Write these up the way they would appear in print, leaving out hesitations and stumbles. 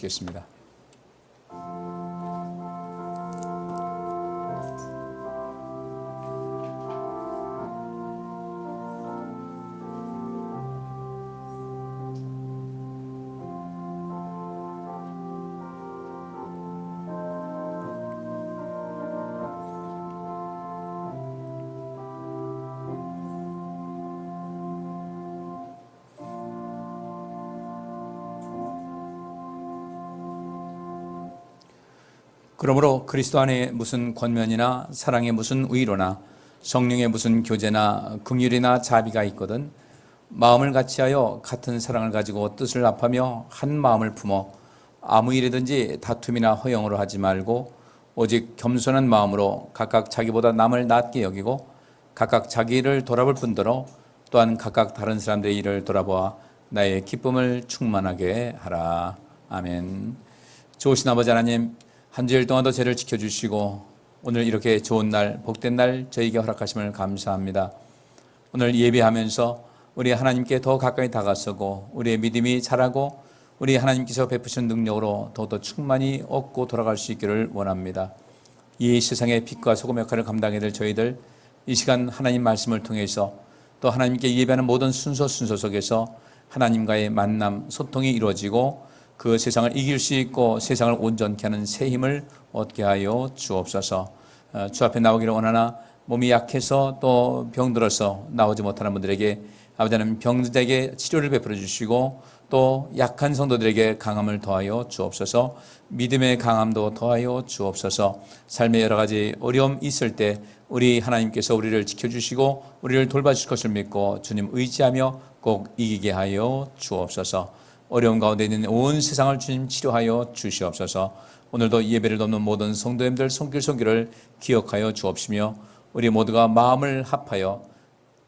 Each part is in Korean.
나누시겠습니다. 그러므로 그리스도 안에 무슨 권면이나 사랑에 무슨 위로나 성령의 무슨 교제나 긍휼이나 자비가 있거든 마음을 같이하여 같은 사랑을 가지고 뜻을 합하며 한 마음을 품어 아무 일이든지 다툼이나 허영으로 하지 말고 오직 겸손한 마음으로 각각 자기보다 남을 낮게 여기고 각각 자기 일을 돌아볼 뿐더러 또한 각각 다른 사람들의 일을 돌아보아 나의 기쁨을 충만하게 하라. 아멘. 좋으신 아버지 하나님, 한 주일 동안도 저를 지켜주시고 오늘 이렇게 좋은 날, 복된 날 저에게 허락하심을 감사합니다. 오늘 예배하면서 우리 하나님께 더 가까이 다가서고 우리의 믿음이 자라고 우리 하나님께서 베푸신 능력으로 더더 충만히 얻고 돌아갈 수 있기를 원합니다. 이 세상의 빛과 소금 역할을 감당해야 될 저희들, 이 시간 하나님 말씀을 통해서 또 하나님께 예배하는 모든 순서 속에서 하나님과의 만남, 소통이 이루어지고 그 세상을 이길 수 있고 세상을 온전케 하는 새 힘을 얻게 하여 주옵소서. 주 앞에 나오기를 원하나 몸이 약해서 또 병들어서 나오지 못하는 분들에게 아버지 하나님 병들에게 치료를 베풀어 주시고 또 약한 성도들에게 강함을 더하여 주옵소서. 믿음의 강함도 더하여 주옵소서. 삶의 여러 가지 어려움 있을 때 우리 하나님께서 우리를 지켜주시고 우리를 돌봐주실 것을 믿고 주님 의지하며 꼭 이기게 하여 주옵소서. 어려운 가운데 있는 온 세상을 주님 치료하여 주시옵소서. 오늘도 예배를 돕는 모든 성도님들 손길을 기억하여 주옵시며 우리 모두가 마음을 합하여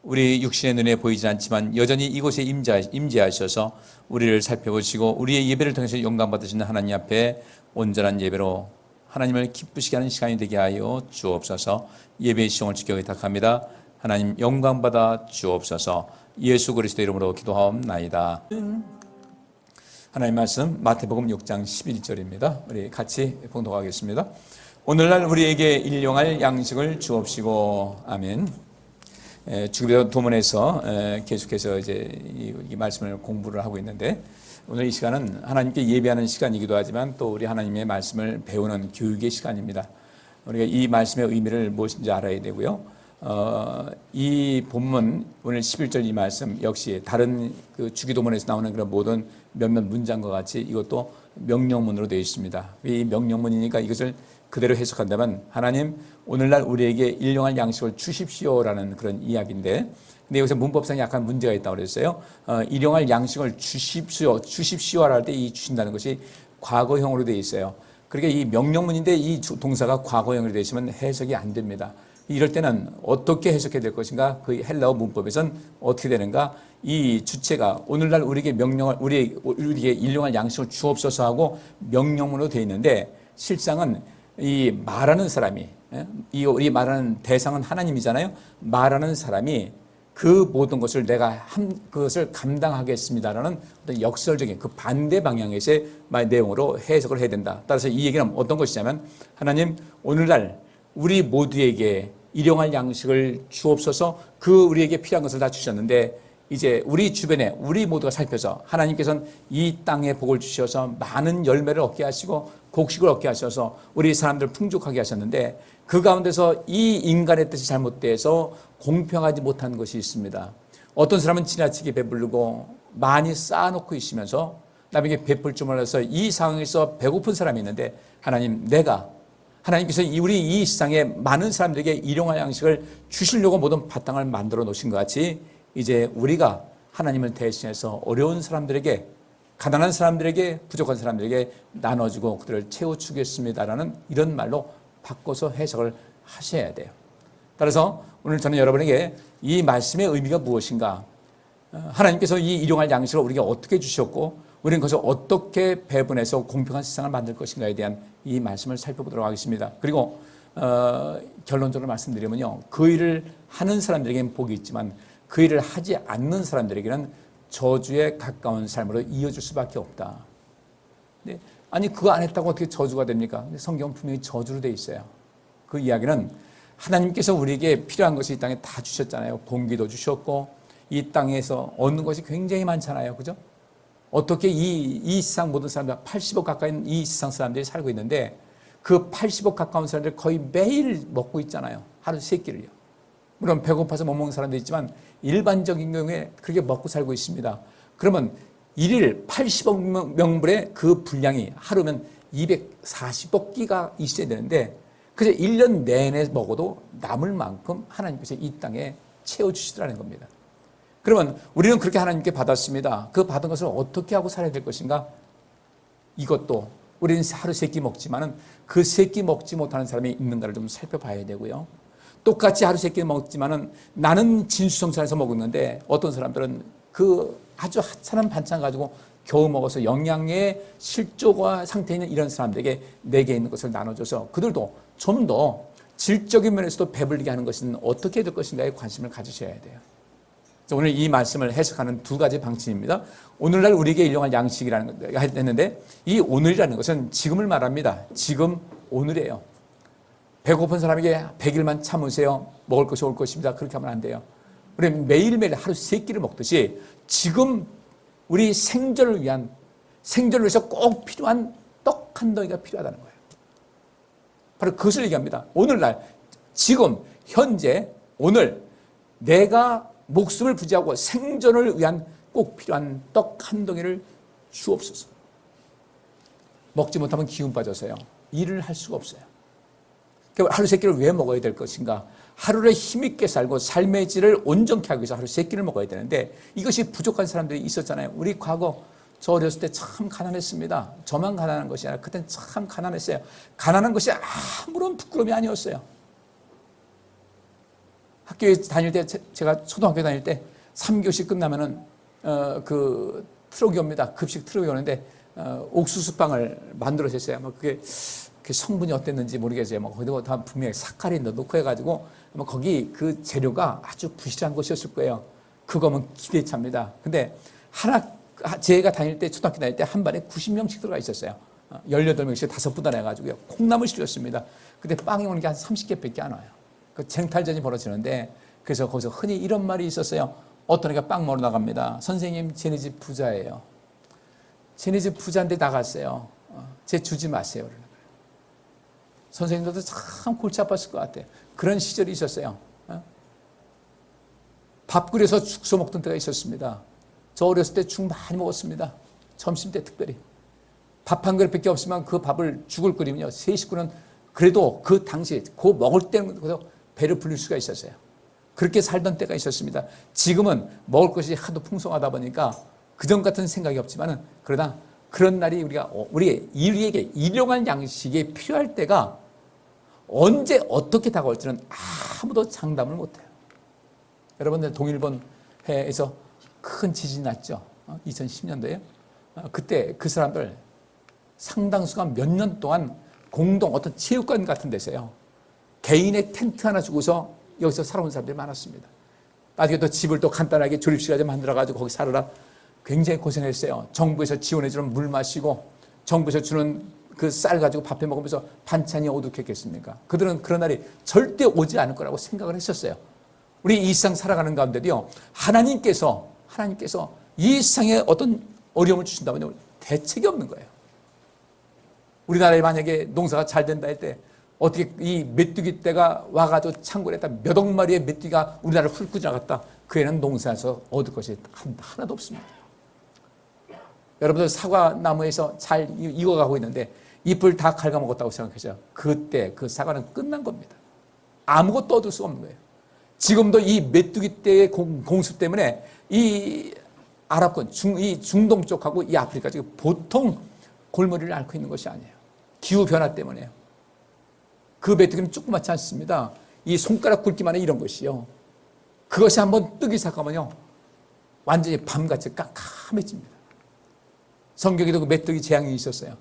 우리 육신의 눈에 보이지 않지만 여전히 이곳에 임재하셔서 우리를 살펴보시고 우리의 예배를 통해서 영광 받으시는 하나님 앞에 온전한 예배로 하나님을 기쁘시게 하는 시간이 되게 하여 주옵소서. 예배의 시종을 지켜 부탁합니다. 하나님 영광 받아 주옵소서. 예수 그리스도 이름으로 기도하옵나이다. 하나님 말씀 마태복음 6장 11절입니다. 우리 같이 봉독하겠습니다. 오늘날 우리에게 일용할 양식을 주옵시고. 아멘. 주기도 도문에서 계속해서 이제 이 말씀을 공부를 하고 있는데 오늘 이 시간은 하나님께 예배하는 시간이기도 하지만 또 우리 하나님의 말씀을 배우는 교육의 시간입니다. 우리가 이 말씀의 의미를 무엇인지 알아야 되고요. 이 본문 오늘 11절 이 말씀 역시 다른 그 주기도문에서 나오는 그런 모든 몇몇 문장과 같이 이것도 명령문으로 되어 있습니다. 이 명령문이니까 이것을 그대로 해석한다면 하나님 오늘날 우리에게 일용할 양식을 주십시오라는 그런 이야기인데 근데 여기서 문법상 약간 문제가 있다고 그랬어요. 일용할 양식을 주십시오라 할 때 이 주신다는 것이 과거형으로 되어 있어요. 그러니까 이 명령문인데 이 동사가 과거형으로 되어 있으면 해석이 안 됩니다. 이럴 때는 어떻게 해석해야 될 것인가? 그 헬라어 문법에서는 어떻게 되는가? 이 주체가 오늘날 우리에게 우리에게 일용할 양식을 주옵소서 하고 명령문으로 되어 있는데 실상은 이 말하는 사람이 우리 말하는 대상은 하나님이잖아요. 말하는 사람이 그 모든 것을 내가 그것을 감당하겠습니다라는 어떤 역설적인 그 반대 방향에서의 내용으로 해석을 해야 된다. 따라서 이 얘기는 어떤 것이냐면 하나님 오늘날 우리 모두에게 일용할 양식을 주옵소서. 그 우리에게 필요한 것을 다 주셨는데 이제 우리 주변에 우리 모두가 살펴서 하나님께서는 이 땅에 복을 주셔서 많은 열매를 얻게 하시고 곡식을 얻게 하셔서 우리 사람들을 풍족하게 하셨는데 그 가운데서 이 인간의 뜻이 잘못돼서 공평하지 못한 것이 있습니다. 어떤 사람은 지나치게 배부르고 많이 쌓아놓고 있으면서 남에게 베풀 줄 몰라서 이 상황에서 배고픈 사람이 있는데 하나님께서 우리 이 세상에 많은 사람들에게 일용할 양식을 주시려고 모든 바탕을 만들어 놓으신 것 같이 이제 우리가 하나님을 대신해서 어려운 사람들에게 가난한 사람들에게 부족한 사람들에게 나눠주고 그들을 채워주겠습니다라는 이런 말로 바꿔서 해석을 하셔야 돼요. 따라서 오늘 저는 여러분에게 이 말씀의 의미가 무엇인가 하나님께서 이 일용할 양식을 우리에게 어떻게 주셨고 우리는 그것을 어떻게 배분해서 공평한 세상을 만들 것인가에 대한 이 말씀을 살펴보도록 하겠습니다. 그리고 결론적으로 말씀드리면요. 그 일을 하는 사람들에게는 복이 있지만 그 일을 하지 않는 사람들에게는 저주에 가까운 삶으로 이어질 수밖에 없다. 아니 그거 안 했다고 어떻게 저주가 됩니까? 성경은 분명히 저주로 돼 있어요. 그 이야기는 하나님께서 우리에게 필요한 것이 이 땅에 다 주셨잖아요. 공기도 주셨고 이 땅에서 얻는 것이 굉장히 많잖아요. 그죠? 어떻게 이 세상 모든 사람들 80억 가까이 이 세상 사람들이 살고 있는데 그 80억 가까운 사람들 거의 매일 먹고 있잖아요. 하루 3끼를요. 물론 배고파서 못 먹는 사람도 있지만 일반적인 경우에 그렇게 먹고 살고 있습니다. 그러면 일일 80억 명분의 그 분량이 하루면 240억 끼가 있어야 되는데 그래서 1년 내내 먹어도 남을 만큼 하나님께서 이 땅에 채워주시더라는 겁니다. 그러면 우리는 그렇게 하나님께 받았습니다. 그 받은 것을 어떻게 하고 살아야 될 것인가? 이것도 우리는 하루 3끼 먹지만은 그 3끼 먹지 못하는 사람이 있는가를 좀 살펴봐야 되고요. 똑같이 하루 3끼 먹지만은 나는 진수성찬에서 먹었는데 어떤 사람들은 그 아주 하찮은 반찬 가지고 겨우 먹어서 영양의 실조가 상태에 있는 이런 사람들에게 내게 있는 것을 나눠줘서 그들도 좀 더 질적인 면에서도 배불리게 하는 것은 어떻게 될 것인가에 관심을 가지셔야 돼요. 오늘 이 말씀을 해석하는 2가지 방침입니다. 오늘날 우리에게 일용할 양식이라는 걸 했는데 이 오늘이라는 것은 지금을 말합니다. 지금 오늘이에요. 배고픈 사람에게 100일만 참으세요. 먹을 것이 올 것입니다. 그렇게 하면 안 돼요. 우리 매일매일 하루 3끼를 먹듯이 지금 우리 생존을 위해서 꼭 필요한 떡 한 덩이가 필요하다는 거예요. 바로 그것을 얘기합니다. 오늘날, 지금, 현재, 오늘 내가 목숨을 부지하고 생존을 위한 꼭 필요한 떡 한 덩이를 주옵소서. 먹지 못하면 기운 빠져서요. 일을 할 수가 없어요. 하루 3끼를 왜 먹어야 될 것인가? 하루를 힘있게 살고 삶의 질을 온전케 하기 위해서 하루 3끼를 먹어야 되는데 이것이 부족한 사람들이 있었잖아요. 우리 과거 저 어렸을 때 참 가난했습니다. 저만 가난한 것이 아니라 그때는 참 가난했어요. 가난한 것이 아무런 부끄러움이 아니었어요. 학교에 다닐 때 제가 초등학교 다닐 때 3교시 끝나면은 그 트럭이 옵니다. 급식 트럭이 오는데 옥수수빵을 만들어줬어요. 그게 성분이 어땠는지 모르겠어요. 거기도 다 분명히 사카린 넣고 해가지고 거기 재료가 아주 부실한 것이었을 거예요. 그거면 기대차입니다. 근데 제가 다닐 때 초등학교 다닐 때 한 반에 90명씩 들어가 있었어요. 18명씩 5부단 해가지고요. 콩나물 실렸습니다. 근데 빵이 오는 게 한 30개밖에 안 와요. 그 쟁탈전이 벌어지는데 그래서 거기서 흔히 이런 말이 있었어요. 어떤 애가 빵 먹으러 나갑니다. 선생님, 쟤네 집 부자예요. 쟤네 집 부자인데 나갔어요. 쟤 주지 마세요. 그러는 거예요. 선생님들도 참 골치 아팠을 것 같아요. 그런 시절이 있었어요. 밥 끓여서 죽서 먹던 때가 있었습니다. 저 어렸을 때 죽 많이 먹었습니다. 점심 때 특별히. 밥 한 그릇밖에 없으면 그 밥을 죽을 끓이면요. 세 식구는 그래도 그 당시에 그 먹을 때는 배를 불릴 수가 있었어요. 그렇게 살던 때가 있었습니다. 지금은 먹을 것이 하도 풍성하다 보니까 그전 같은 생각이 없지만은 그러나 그런 날이 우리에게 일용할 양식이 필요할 때가 언제 어떻게 다가올지는 아무도 장담을 못해요. 여러분들 동일본 해에서 큰 지진이 났죠. 2010년도에. 그때 그 사람들 상당수가 몇 년 동안 공동 어떤 체육관 같은 데서요. 개인의 텐트 하나 주고서 여기서 살아온 사람들이 많았습니다. 나중에 또 집을 또 간단하게 조립식까지 만들어가지고 거기 살아라. 굉장히 고생했어요. 정부에서 지원해주는 물 마시고 정부에서 주는 그 쌀 가지고 밥해 먹으면서 반찬이 오죽했겠습니까? 그들은 그런 날이 절대 오지 않을 거라고 생각을 했었어요. 우리 이 세상 살아가는 가운데도요. 하나님께서 이 세상에 어떤 어려움을 주신다면 대책이 없는 거예요. 우리나라에 만약에 농사가 잘 된다 할 때 어떻게 이 메뚜기 떼가 와가지고 창고에다 몇 억 마리의 메뚜기가 우리나라를 훑고 지나갔다. 그 애는 농사에서 얻을 것이 하나도 없습니다. 여러분들 사과나무에서 잘 익어가고 있는데 잎을 다 갉아먹었다고 생각하죠. 그때 그 사과는 끝난 겁니다. 아무것도 얻을 수가 없는 거예요. 지금도 이 메뚜기 떼의 공수 때문에 이 아랍권, 이 중동 쪽하고 이 아프리카 쪽이 보통 골머리를 앓고 있는 것이 아니에요. 기후변화 때문에요. 그 메뚜기는 조그맣지 않습니다. 이 손가락 굵기만 해 이런 것이요. 그것이 한번 뜨기 시작하면요. 완전히 밤같이 깜깜해집니다. 성경에도 그 메뚜기 재앙이 있었어요.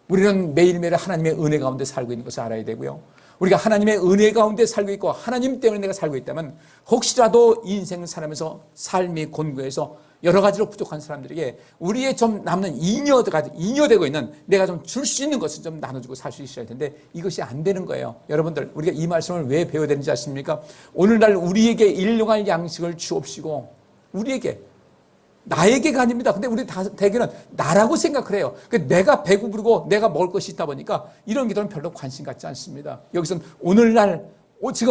우리는 매일매일 하나님의 은혜 가운데 살고 있는 것을 알아야 되고요. 우리가 하나님의 은혜 가운데 살고 있고 하나님 때문에 내가 살고 있다면 혹시라도 인생을 살아면서 삶이 곤고해서 여러 가지로 부족한 사람들에게 우리의 좀 남는 잉여되고 있는 내가 좀 줄 수 있는 것을 좀 나눠주고 살 수 있어야 되는데 이것이 안 되는 거예요. 여러분들, 우리가 이 말씀을 왜 배워야 되는지 아십니까? 오늘날 우리에게 일용할 양식을 주옵시고, 우리에게, 나에게가 아닙니다. 근데 우리 대개는 나라고 생각을 해요. 내가 배고프고 내가 먹을 것이 있다 보니까 이런 기도는 별로 관심 갖지 않습니다. 여기서는 오늘날,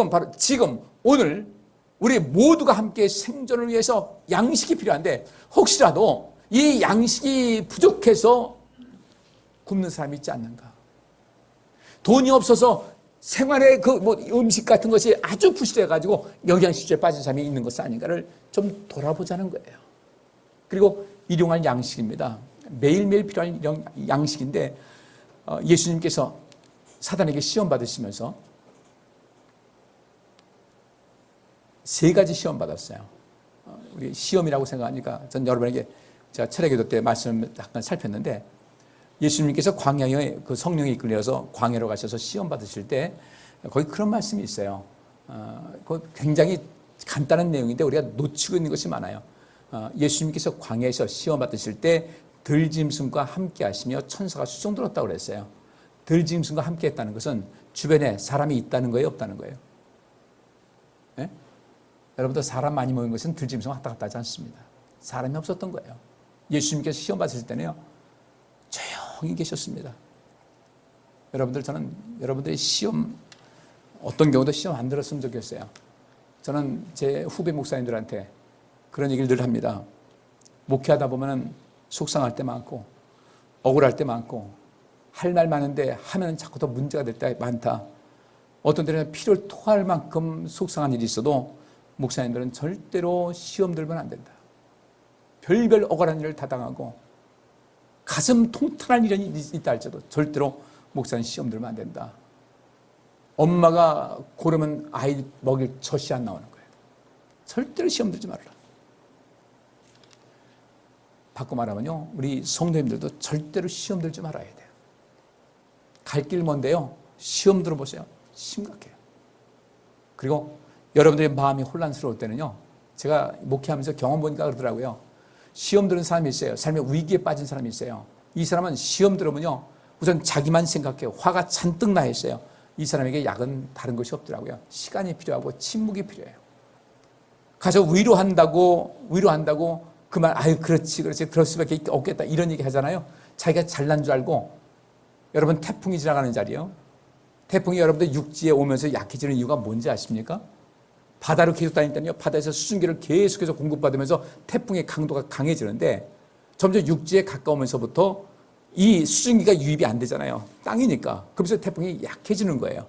바로 지금, 오늘 우리 모두가 함께 생존을 위해서 양식이 필요한데 혹시라도 이 양식이 부족해서 굶는 사람이 있지 않는가? 돈이 없어서 생활의 음식 같은 것이 아주 부실해가지고 영양실조에 빠진 사람이 있는 것은 아닌가를 좀 돌아보자는 거예요. 그리고 일용할 양식입니다. 매일매일 필요한 양식인데 예수님께서 사단에게 시험 받으시면서 3가지 시험 받았어요. 우리 시험이라고 생각하니까 전 여러분에게 제가 철학기도 때 말씀을 잠깐 살폈는데 예수님께서 광야에 그 성령에 이끌려서 광야로 가셔서 시험 받으실 때 거기 그런 말씀이 있어요. 그 굉장히 간단한 내용인데 우리가 놓치고 있는 것이 많아요. 예수님께서 광야에서 시험 받으실 때 들짐승과 함께 하시며 천사가 수종 들었다고 그랬어요. 들짐승과 함께 했다는 것은 주변에 사람이 있다는 거예요, 없다는 거예요? 네? 여러분들 사람 많이 모인 것은 들짐승 왔다 갔다 하지 않습니다. 사람이 없었던 거예요. 예수님께서 시험 받으실 때는요, 조용히 계셨습니다. 여러분들, 저는 여러분들의 시험, 어떤 경우도 시험 안 들었으면 좋겠어요. 저는 제 후배 목사님들한테 그런 얘기를 늘 합니다. 목회하다 보면 속상할 때 많고 억울할 때 많고 할 말 많은데 하면 자꾸 더 문제가 될 때 많다. 어떤 때는 피를 토할 만큼 속상한 일이 있어도 목사님들은 절대로 시험 들면 안 된다. 별별 억울한 일을 다 당하고 가슴 통탄한 일이 있다 할지라도 절대로 목사님 시험 들면 안 된다. 엄마가 고르면 아이 먹일 젖이 안 나오는 거예요. 절대로 시험 들지 말라. 바꿔 말하면요, 우리 성도님들도 절대로 시험 들지 말아야 돼요. 갈 길 먼데요, 시험 들어보세요. 심각해요. 그리고 여러분들의 마음이 혼란스러울 때는요, 제가 목회하면서 경험 보니까 그러더라고요. 시험 들은 사람이 있어요. 삶의 위기에 빠진 사람이 있어요. 이 사람은 시험 들으면요, 우선 자기만 생각해요. 화가 잔뜩 나 있어요. 이 사람에게 약은 다른 것이 없더라고요. 시간이 필요하고 침묵이 필요해요. 가서 위로한다고 그 말, 아유, 그렇지, 그럴 수밖에 없겠다, 이런 얘기 하잖아요. 자기가 잘난 줄 알고. 여러분, 태풍이 지나가는 자리요, 태풍이 여러분들 육지에 오면서 약해지는 이유가 뭔지 아십니까? 바다로 계속 다니니까요, 바다에서 수증기를 계속해서 공급받으면서 태풍의 강도가 강해지는데 점점 육지에 가까우면서부터 이 수증기가 유입이 안 되잖아요. 땅이니까. 그러면서 태풍이 약해지는 거예요.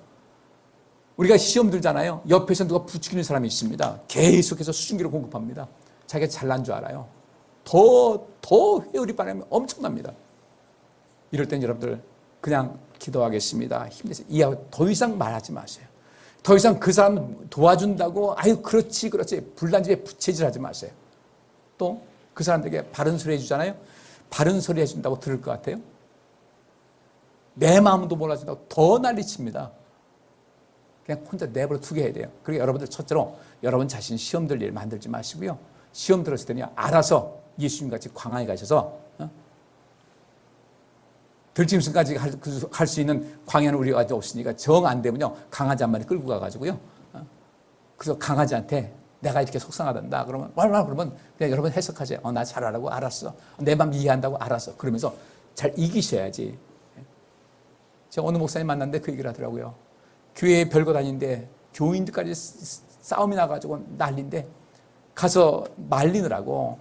우리가 시험 들잖아요. 옆에서 누가 부추기는 사람이 있습니다. 계속해서 수증기를 공급합니다. 자기가 잘난 줄 알아요. 더 회오리 바람이 엄청납니다. 이럴 땐 여러분들 그냥 기도하겠습니다. 힘내세요. 이하고 더 이상 말하지 마세요. 더 이상 그 사람 도와준다고 아유 그렇지 불난집에 부채질하지 마세요. 또 그 사람들에게 바른 소리 해주잖아요. 바른 소리 해준다고 들을 것 같아요? 내 마음도 몰라준다고 더 난리칩니다. 그냥 혼자 내버려 두게 해야 돼요. 그리고 여러분들 첫째로 여러분 자신 시험 들 일 만들지 마시고요. 시험 들었을 때는 알아서 예수님같이 광야에 가셔서 들짐승까지 갈 수 있는 광야는 우리가 아직 없으니까 정 안 되면요, 강아지 한 마리 끌고 가가지고요, 그래서 강아지한테 내가 이렇게 속상하단다 그러면 그러면 그냥 여러분 해석하세요. 나 잘 알고 알았어. 내 마음 이해한다고 알았어. 그러면서 잘 이기셔야지. 제가 어느 목사님 만났는데 그 얘기를 하더라고요. 교회에 별거 다니는데 교인들까지 싸움이 나가지고 난리인데 가서 말리느라고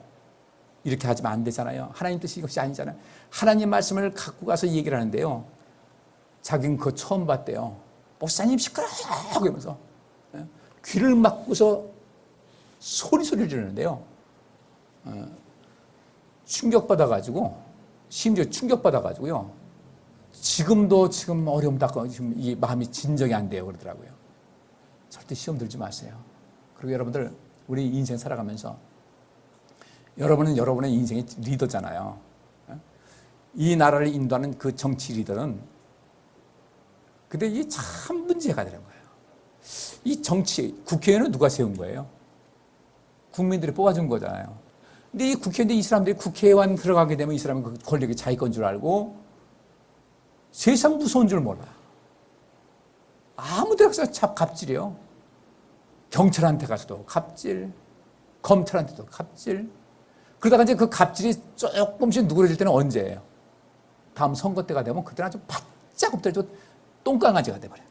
이렇게 하시면 안 되잖아요. 하나님 뜻이 이것이 아니잖아요. 하나님 말씀을 갖고 가서 얘기를 하는데요, 자기는 그거 처음 봤대요. 목사님 시끄러워 그러면서 귀를 막고서 소리를 지르는데요, 충격받아가지고, 심지어 충격받아가지고요, 지금 어려움 닦고 지금 이 마음이 진정이 안 돼요 그러더라고요. 절대 시험 들지 마세요. 그리고 여러분들, 우리 인생 살아가면서 여러분은 여러분의 인생의 리더잖아요. 이 나라를 인도하는 그 정치 리더는, 근데 이게 참 문제가 되는 거예요. 이 정치, 국회의원은 누가 세운 거예요? 국민들이 뽑아준 거잖아요. 근데 이 국회의원들, 이 사람들이 국회의원 들어가게 되면 이 사람은 그 권력이 자기 건 줄 알고 세상 무서운 줄 몰라. 아무 데나 가서 참 갑질이요. 경찰한테 가서도 갑질, 검찰한테도 갑질. 그러다가 이제 그 갑질이 조금씩 누그러질 때는 언제예요? 다음 선거 때가 되면 그때는 아주 바짝 엎드려져 똥강아지가 돼버려요.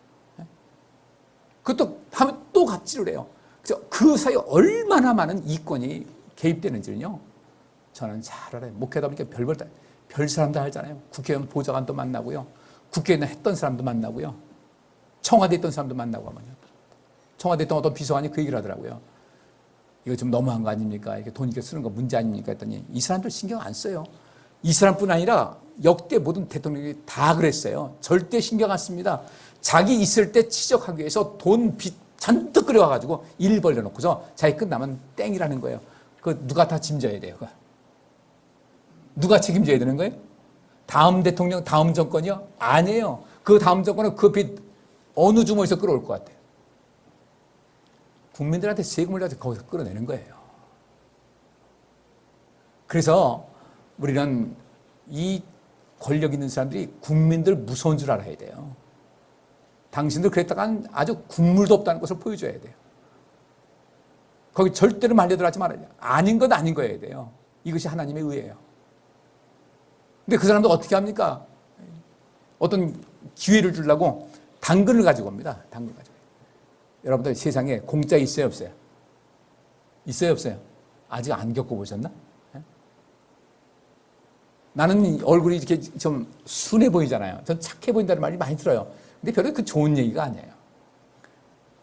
그것도 하면 또 갑질을 해요. 그래서 그 사이에 얼마나 많은 이권이 개입되는지는요, 저는 잘 알아요. 목회다 보니까 별 사람도 알잖아요. 국회의원 보좌관도 만나고요. 국회의원 했던 사람도 만나고요. 청와대에 있던 사람도 만나고 하면요. 청와대에 있던 어떤 비서관이 그 얘기를 하더라고요. 이거 좀 너무한 거 아닙니까? 이게 돈 이렇게 쓰는 거 문제 아닙니까? 했더니 이 사람들 신경 안 써요. 이 사람뿐 아니라 역대 모든 대통령이 다 그랬어요. 절대 신경 안 씁니다. 자기 있을 때 치적하기 위해서 돈 빚 잔뜩 끌어와가지고 일 벌려놓고서 자기 끝나면 땡이라는 거예요. 그 누가 다 짐져야 돼요. 그거. 누가 책임져야 되는 거예요? 다음 대통령, 다음 정권이요? 아니에요. 그 다음 정권은 그 빚 어느 주머니에서 끌어올 것 같아요? 국민들한테 세금을 가지고 거기서 끌어내는 거예요. 그래서 우리는 이 권력 있는 사람들이 국민들 무서운 줄 알아야 돼요. 당신들 그랬다간 아주 국물도 없다는 것을 보여줘야 돼요. 거기 절대로 말려들어가지 말아야 돼요. 아닌 건 아닌 거여야 돼요. 이것이 하나님의 의예요. 근데 그 사람도 어떻게 합니까? 어떤 기회를 주려고 당근을 가지고 옵니다. 당근 가지고. 여러분들 세상에 공짜 있어요, 없어요? 있어요, 없어요? 아직 안 겪어보셨나? 나는 얼굴이 이렇게 좀 순해 보이잖아요. 전 착해 보인다는 말이 많이 들어요. 근데 별로 그 좋은 얘기가 아니에요.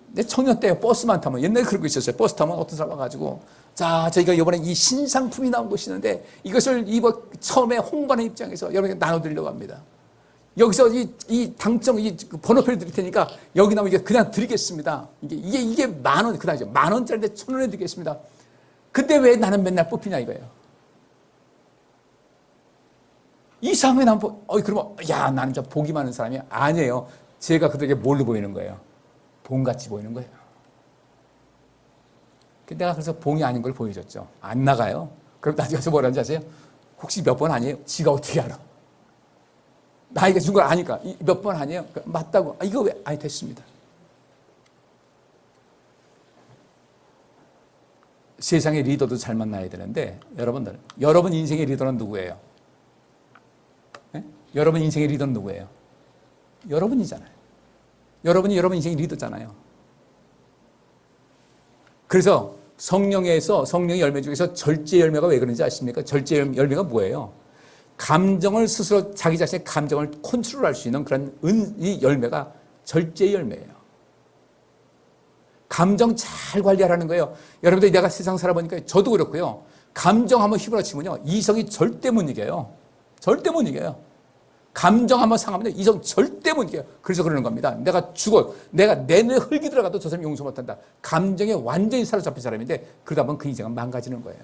근데 청년 때 버스만 타면, 옛날에 그런 거 있었어요. 버스 타면 어떤 사람 와가지고, 자, 저희가 이번에 이 신상품이 나온 것이 있는데 이것을 처음에 홍보하는 입장에서 여러분에게 나눠드리려고 합니다. 여기서 이 당첨, 번호표를 드릴 테니까 여기 나오면 이게 그냥 드리겠습니다. 이게 10,000원, 그 당시에 10,000원짜리인데 1,000원에 드리겠습니다. 근데 왜 나는 맨날 뽑히냐 이거예요. 이상하게 나면, 그러면, 야, 나는 저 복이 많은 사람이 아니에요. 제가 그들에게 뭘로 보이는 거예요? 봉같이 보이는 거예요. 내가 그래서 봉이 아닌 걸 보여줬죠. 안 나가요. 그럼 나중에 가서 뭐라는지 아세요? 혹시 몇 번 아니에요? 지가 어떻게 알아? 나이가 준 걸 아니까. 몇 번 아니에요? 맞다고. 이거 왜? 아니, 됐습니다. 세상의 리더도 잘 만나야 되는데, 여러분들, 여러분 인생의 리더는 누구예요? 네? 여러분 인생의 리더는 누구예요? 여러분이잖아요. 여러분이 여러분 인생의 리더잖아요. 그래서 성령의 열매 중에서 절제 열매가 왜 그런지 아십니까? 절제 열매가 뭐예요? 감정을 스스로 자기 자신의 감정을 컨트롤할 수 있는 그런 이 열매가 절제 열매예요. 감정 잘 관리하라는 거예요. 여러분들 내가 세상 살아보니까 저도 그렇고요. 감정 한번 휘몰아치면요. 이성이 절대 못 이겨요. 절대 못 이겨요. 감정 한번 상하면 이성 절대 못 이겨요. 그래서 그러는 겁니다. 내가 죽어. 내가 내 뇌 흙이 들어가도 저 사람이 용서 못한다. 감정에 완전히 사로잡힌 사람인데 그러다 보면 그 인생은 망가지는 거예요.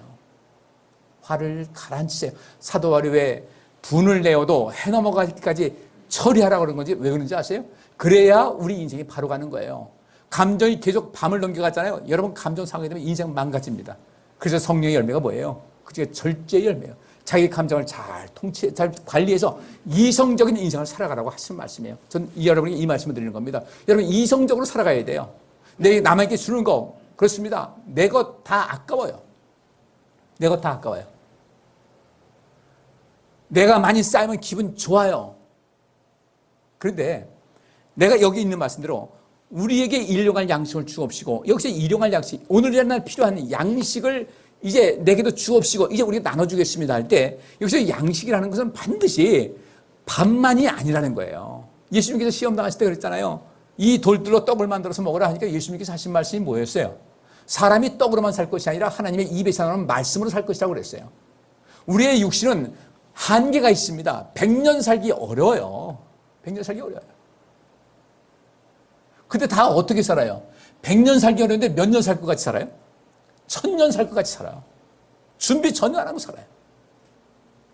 화를 가라앉히세요. 사도 바울이 왜 분을 내어도 해 넘어가기까지 처리하라고 그런 건지 왜 그런지 아세요? 그래야 우리 인생이 바로 가는 거예요. 감정이 계속 밤을 넘겨갔잖아요. 여러분 감정 상하게 되면 인생 망가집니다. 그래서 성령의 열매가 뭐예요? 그게 절제의 열매예요. 자기 감정을 잘 관리해서 이성적인 인생을 살아가라고 하시는 말씀이에요. 전 여러분에게 이 말씀을 드리는 겁니다. 여러분 이성적으로 살아가야 돼요. 내 남에게 주는 거 그렇습니다. 내 것 다 아까워요. 내 것 다 아까워요. 내가 많이 쌓이면 기분 좋아요. 그런데 내가 여기 있는 말씀대로 우리에게 일용할 양식을 주옵시고 여기서 일용할 양식, 오늘날 필요한 양식을 이제 내게도 주옵시고 이제 우리가 나눠주겠습니다 할 때 여기서 양식이라는 것은 반드시 밥만이 아니라는 거예요. 예수님께서 시험 당하실 때 그랬잖아요. 이 돌들로 떡을 만들어서 먹으라 하니까 예수님께서 하신 말씀이 뭐였어요? 사람이 떡으로만 살 것이 아니라 하나님의 입에서 나오는 말씀으로 살 것이라고 그랬어요. 우리의 육신은 한계가 있습니다. 100년 살기 어려워요. 100년 살기 어려워요. 근데 다 어떻게 살아요? 100년 살기 어려운데 몇 년 살 것 같이 살아요? 1000년 살 것 같이 살아요. 준비 전혀 안 하고 살아요.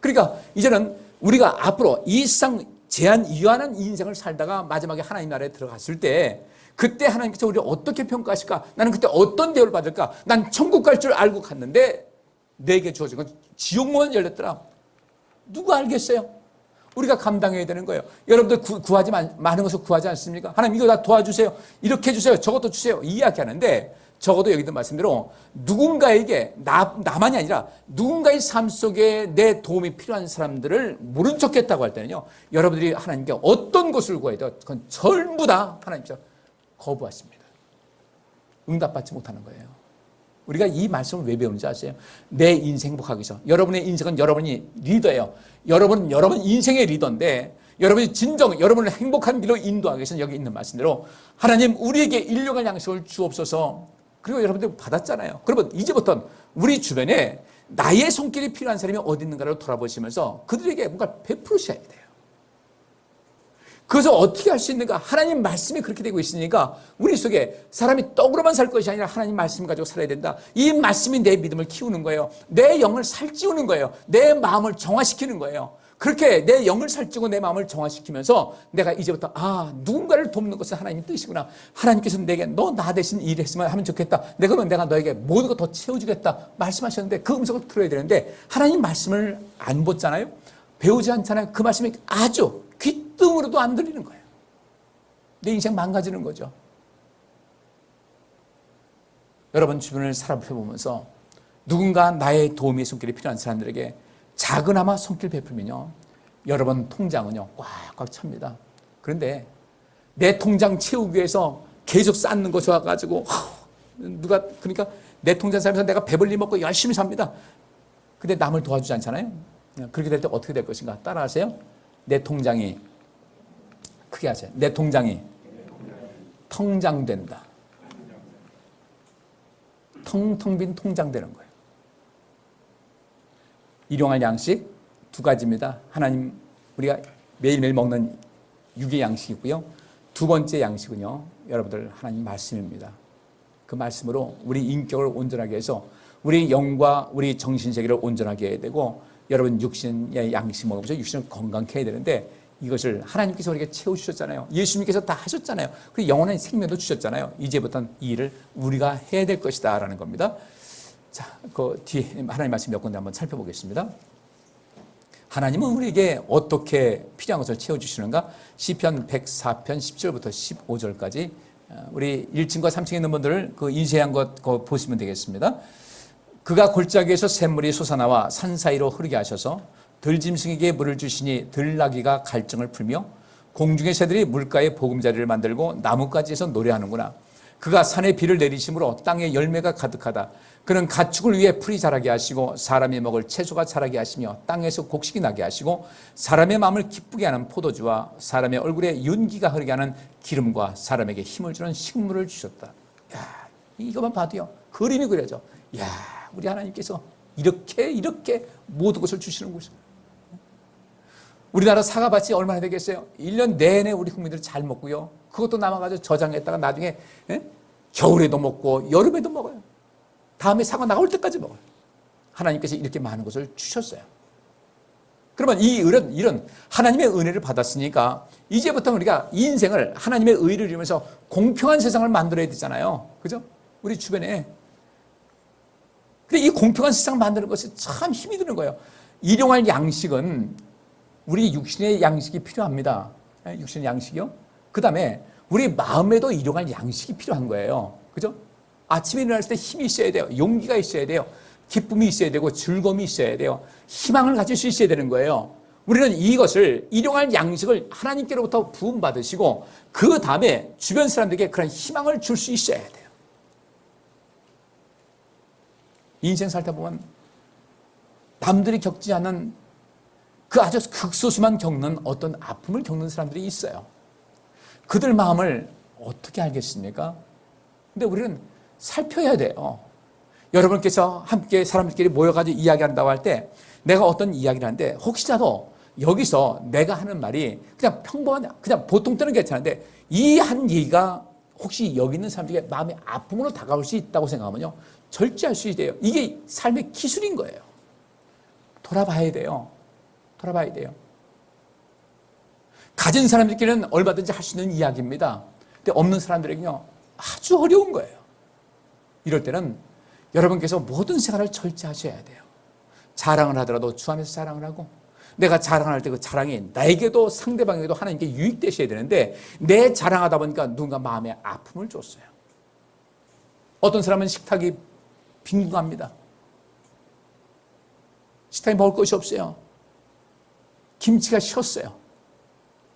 그러니까 이제는 우리가 앞으로 일상 제한 유한한 인생을 살다가 마지막에 하나님 나라에 들어갔을 때 그때 하나님께서 우리를 어떻게 평가하실까? 나는 그때 어떤 대우를 받을까? 난 천국 갈 줄 알고 갔는데 내게 주어진 건 지옥문만 열렸더라. 누가 알겠어요? 우리가 감당해야 되는 거예요. 여러분들 구하지 많은 것을 구하지 않습니까? 하나님 이거 다 도와주세요. 이렇게 해주세요. 저것도 주세요. 이야기하는데 적어도 여기도 말씀대로 누군가에게 나만이 아니라 누군가의 삶 속에 내 도움이 필요한 사람들을 모른 척했다고 할 때는요, 여러분들이 하나님께 어떤 것을 구해야 돼요? 그건 전부 다 하나님께서 거부하십니다. 응답받지 못하는 거예요. 우리가 이 말씀을 왜 배우는지 아세요? 내 인생 행복하기 위해서. 여러분의 인생은 여러분이 리더예요. 여러분 인생의 리더인데 여러분이 진정 여러분을 행복한 길로 인도하기 위해서는 여기 있는 말씀대로 하나님 우리에게 일용할 양식을 주옵소서. 그리고 여러분들 받았잖아요. 그러면 이제부터는 우리 주변에 나의 손길이 필요한 사람이 어디 있는가를 돌아보시면서 그들에게 뭔가 베푸셔야 돼요. 그래서 어떻게 할 수 있는가? 하나님 말씀이 그렇게 되고 있으니까 우리 속에 사람이 떡으로만 살 것이 아니라 하나님 말씀 가지고 살아야 된다. 이 말씀이 내 믿음을 키우는 거예요. 내 영을 살찌우는 거예요. 내 마음을 정화시키는 거예요. 그렇게 내 영을 살찌고 내 마음을 정화시키면서 내가 이제부터 누군가를 돕는 것은 하나님의 뜻이구나. 하나님께서 내게 너 나 대신 일했으면 하면 좋겠다. 그러면 내가 너에게 모든 거 더 채워주겠다 말씀하셨는데 그 음성을 들어야 되는데 하나님 말씀을 안 듣잖아요. 배우지 않잖아요. 그 말씀이 아주 귓등으로도 안 들리는 거예요. 내 인생 망가지는 거죠. 여러분 주변을 살펴보면서 누군가 나의 도움의 손길이 필요한 사람들에게 작은아마 손길 베풀면요, 여러분 통장은요 꽉꽉 찹니다. 그런데 내 통장 채우기 위해서 계속 쌓는 거 좋아가지고 그러니까 내 통장 살면서 내가 배불리 먹고 열심히 삽니다. 근데 남을 도와주지 않잖아요. 그렇게 될 때 어떻게 될 것인가? 따라하세요. 내 통장이 크게 하세요. 내 통장이 통장된다. 텅텅 빈 통장 되는 거예요. 일용할 양식 두 가지입니다. 하나님 우리가 매일매일 먹는 육의 양식이고요. 두 번째 양식은요, 여러분들 하나님 말씀입니다. 그 말씀으로 우리 인격을 온전하게 해서 우리 영과 우리 정신세계를 온전하게 해야 되고, 여러분 육신의 양식 먹으면서 육신을 건강케 해야 되는데 이것을 하나님께서 우리에게 채워주셨잖아요. 예수님께서 다 하셨잖아요. 그리고 영원한 생명도 주셨잖아요. 이제부터는 이 일을 우리가 해야 될 것이다 라는 겁니다. 자, 그 뒤에 하나님 말씀 몇 군데 한번 살펴보겠습니다. 하나님은 우리에게 어떻게 필요한 것을 채워주시는가? 시편 104편 10절부터 15절까지 우리 1층과 3층에 있는 분들 그 인쇄한 것 그거 보시면 되겠습니다. 그가 골짜기에서 샘물이 솟아나와 산 사이로 흐르게 하셔서 들짐승에게 물을 주시니 들나귀가 갈증을 풀며 공중의 새들이 물가에 보금자리를 만들고 나뭇가지에서 노래하는구나. 그가 산에 비를 내리심으로 땅에 열매가 가득하다. 그는 가축을 위해 풀이 자라게 하시고 사람이 먹을 채소가 자라게 하시며 땅에서 곡식이 나게 하시고 사람의 마음을 기쁘게 하는 포도주와 사람의 얼굴에 윤기가 흐르게 하는 기름과 사람에게 힘을 주는 식물을 주셨다. 야, 이것만 봐도요 그림이 그려져. 야, 우리 하나님께서 이렇게 모든 것을 주시는 것이에요. 우리나라 사과밭이 얼마나 되겠어요? 1년 내내 우리 국민들 잘 먹고요. 그것도 남아가지고 저장했다가 나중에 겨울에도 먹고 여름에도 먹어요. 다음에 사과 나올 때까지 먹어요. 하나님께서 이렇게 많은 것을 주셨어요. 그러면 이런 하나님의 은혜를 받았으니까 이제부터 우리가 인생을 하나님의 의를 이루면서 공평한 세상을 만들어야 되잖아요. 그죠? 우리 주변에. 근데 이 공평한 세상을 만드는 것이 참 힘이 드는 거예요. 일용할 양식은 우리 육신의 양식이 필요합니다. 육신의 양식이요. 그 다음에 우리 마음에도 일용할 양식이 필요한 거예요. 그죠? 아침에 일어났을 때 힘이 있어야 돼요. 용기가 있어야 돼요. 기쁨이 있어야 되고 즐거움이 있어야 돼요. 희망을 가질 수 있어야 되는 거예요. 우리는 이것을 일용할 양식을 하나님께로부터 부음받으시고 그 다음에 주변 사람들에게 그런 희망을 줄 수 있어야 돼요. 인생 살다 보면 남들이 겪지 않는 그 아주 극소수만 겪는 어떤 아픔을 겪는 사람들이 있어요. 그들 마음을 어떻게 알겠습니까? 근데 우리는 살펴야 돼요. 여러분께서 함께 사람들끼리 모여가지고 이야기한다고 할 때 내가 어떤 이야기를 하는데 혹시라도 여기서 내가 하는 말이 그냥 평범한 그냥 보통 때는 괜찮은데 이 한 얘기가 혹시 여기 있는 사람들에게 마음의 아픔으로 다가올 수 있다고 생각하면요 절제할 수 있어야 돼요. 이게 삶의 기술인 거예요. 돌아봐야 돼요. 돌아봐야 돼요. 가진 사람들끼리는 얼마든지 할 수 있는 이야기입니다. 근데 없는 사람들에게는요 아주 어려운 거예요. 이럴 때는 여러분께서 모든 생활을 절제하셔야 돼요. 자랑을 하더라도 주 안에서 자랑을 하고, 내가 자랑할 때 그 자랑이 나에게도 상대방에게도 하나님께 유익되셔야 되는데, 내 자랑하다 보니까 누군가 마음에 아픔을 줬어요. 어떤 사람은 식탁이 빈궁합니다. 식탁에 먹을 것이 없어요. 김치가 쉬었어요.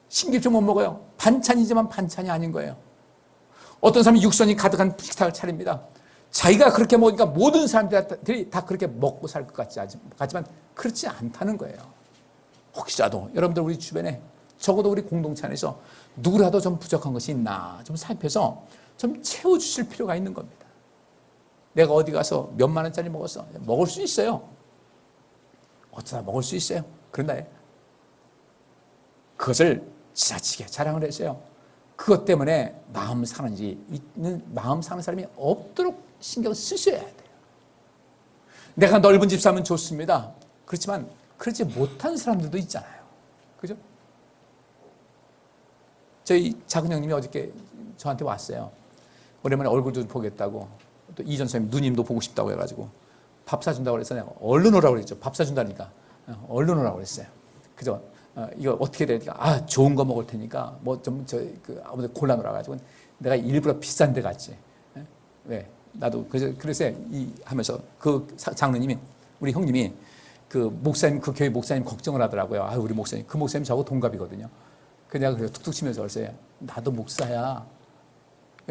신김치 못 먹어요. 반찬이지만 반찬이 아닌 거예요. 어떤 사람은 육선이 가득한 식탁을 차립니다. 자기가 그렇게 먹으니까 모든 사람들이 다 그렇게 먹고 살 것 같지만 그렇지 않다는 거예요. 혹시라도 여러분들 우리 주변에, 적어도 우리 공동체 안에서 누구라도 좀 부족한 것이 있나 좀 살펴서 좀 채워주실 필요가 있는 겁니다. 내가 어디 가서 몇만 원짜리 먹었어. 먹을 수 있어요. 어쩌다 먹을 수 있어요. 그런데 그것을 지나치게 자랑을 했어요. 그것 때문에 마음 상하는 사람이 없도록 신경 쓰셔야 돼요. 내가 넓은 집 사면 좋습니다. 그렇지만 그렇지 못한 사람들도 있잖아요. 그죠? 저희 작은 형님이 어저께 저한테 왔어요. 오랜만에 얼굴도 좀 보겠다고. 또 이전 선생님 누님도 보고 싶다고 해가지고 밥 사준다고 그래서 내가 얼른 오라고 그랬죠. 밥 사준다니까. 얼른 오라고 그랬어요. 그죠? 이거 어떻게 돼야 되니까, 좋은 거 먹을 테니까 뭐 좀 아무튼 골라놓으라 가지고 내가 일부러 비싼 데 갔지. 왜? 나도 그래서 하면서 그 장로님이, 우리 형님이 그 목사님, 그 교회 목사님 걱정을 하더라고요. 우리 목사님, 그 목사님 저하고 동갑이거든요. 그래서 내가 그래서 툭툭 치면서 그랬어요. 나도 목사야.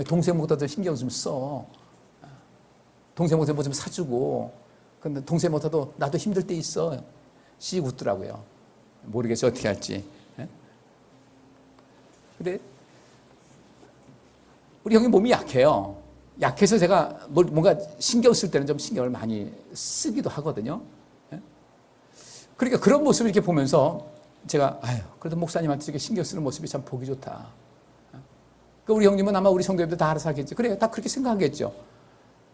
동생보다 더 신경 좀 써. 동생보다 뭐 좀 사주고. 근데 동생보다도 나도 힘들 때 있어. 씩 웃더라고요. 모르겠어요, 어떻게 할지. 근데 우리 형이 몸이 약해요. 약해서 제가 뭔가 신경 쓸 때는 좀 신경을 많이 쓰기도 하거든요. 그러니까 그런 모습을 이렇게 보면서 제가 그래도 목사님한테 이렇게 신경 쓰는 모습이 참 보기 좋다. 우리 형님은 아마 우리 성도님들 다 알아서 하겠지. 그래, 다 그렇게 생각하겠죠.